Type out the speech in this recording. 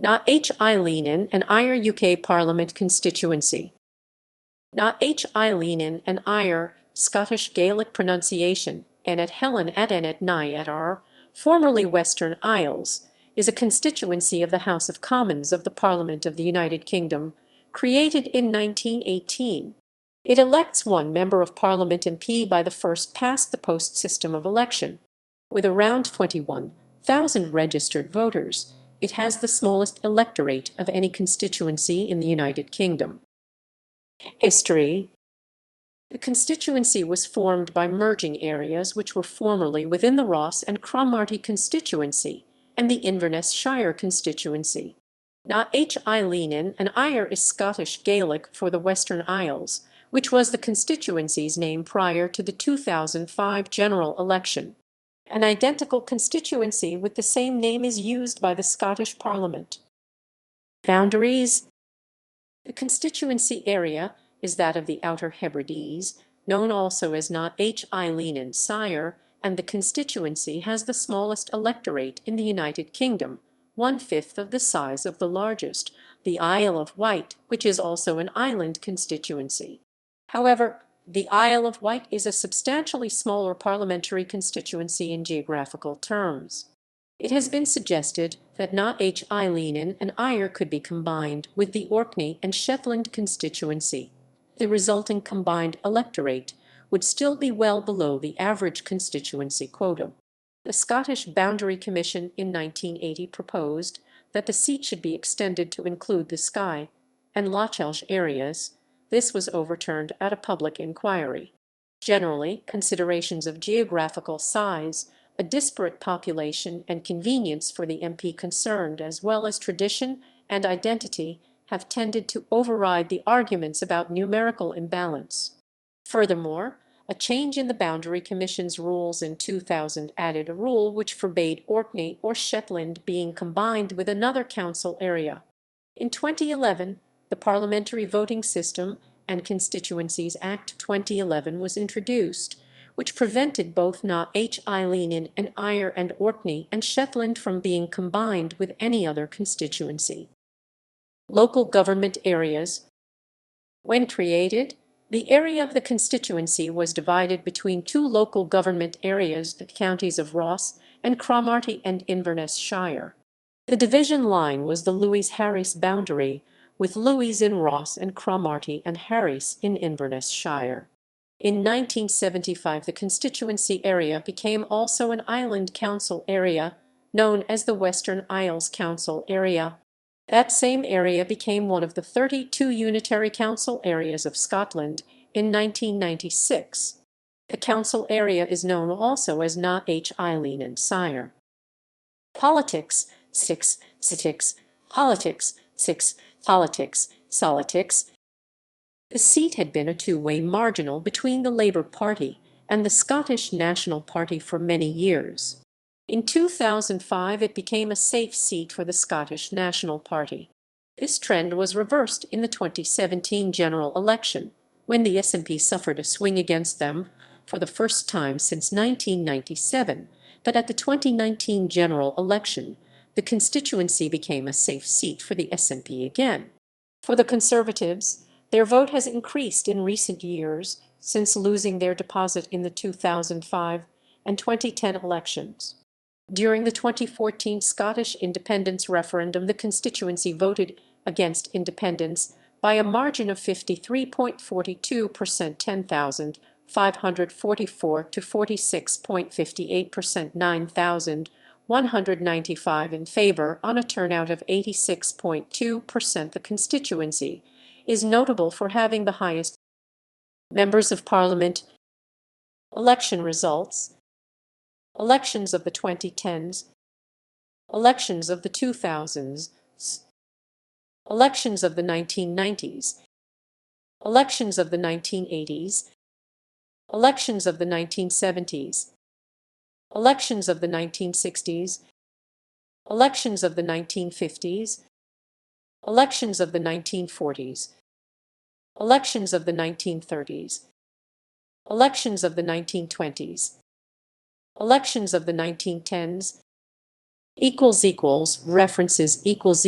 h-Eileanan and e'Eileanan UK Parliament constituency. h-Eileanan and e'Eileanan, Scottish Gaelic pronunciation, and næʻhelanən at nəʻhelanən, formerly Western Isles, is a constituency of the House of Commons of the Parliament of the United Kingdom, created in 1918. It elects one Member of Parliament MP by the first-past-the-post system of election. With around 21,000 registered voters, it has the smallest electorate of any constituency in the United Kingdom. History. The constituency was formed by merging areas which were formerly within the Ross and Cromarty constituency and the Inverness Shire constituency. h-Eileanan and e'Eileanan is Scottish Gaelic for the Western Isles, which was the constituency's name prior to the 2005 general election. An identical constituency with the same name is used by the Scottish Parliament. Boundaries. The constituency area is that of the Outer Hebrides, known also as h-Eileanan Shire, and the constituency has the smallest electorate in the United Kingdom, 1/5 of the size of the largest, the Isle of Wight, which is also an island constituency. However, the Isle of Wight is a substantially smaller parliamentary constituency in geographical terms. It has been suggested that h-Eileanan and e'Eileanan could be combined with the Orkney and Shetland constituency. The resulting combined electorate would still be well below the average constituency quota. The Scottish Boundary Commission in 1980 proposed that the seat should be extended to include the Skye and Lochel areas. This was overturned at a public inquiry. Generally, considerations of geographical size, a disparate population, and convenience for the MP concerned, as well as tradition and identity, have tended to override the arguments about numerical imbalance. Furthermore, a change in the Boundary Commission's rules in 2000 added a rule which forbade Orkney or Shetland being combined with another council area. In 2011, the Parliamentary Voting System and Constituencies Act 2011 was introduced, which prevented both h-Eileanan and e'Eileanan and Orkney and Shetland from being combined with any other constituency. Local government areas. When created, the area of the constituency was divided between two local government areas, the counties of Ross and Cromarty and Inverness Shire. The division line was the Lewis-Harris boundary, with Lewis in Ross and Cromarty and Harris in Inverness Shire. In 1975, the constituency area became also an island council area, known as the Western Isles Council Area. That same area became one of the 32 unitary council areas of Scotland in 1996. The council area is known also as h-Eileanan Shire. Politics. 6. Politics. 6. Politics. The seat had been a two-way marginal between the Labour Party and the Scottish National Party for many years. In 2005, it became a safe seat for the Scottish National Party. This trend was reversed in the 2017 general election, when the SNP suffered a swing against them for the first time since 1997, but at the 2019 general election, the constituency became a safe seat for the SNP again. For the Conservatives, their vote has increased in recent years since losing their deposit in the 2005 and 2010 elections. During the 2014 Scottish independence referendum, the constituency voted against independence by a margin of 53.42%, 10,544 to 46.58%, 9,195 in favor on a turnout of 86.2%. The constituency is notable for having the highest members of Parliament. Election results. Elections of the 2010s, elections of the 2000s, elections of the 1990s, elections of the 1980s, elections of the 1970s, elections of the 1960s, elections of the 1950s, elections of the 1940s, elections of the 1930s, elections of the 1920s, elections of the 1910s, References equals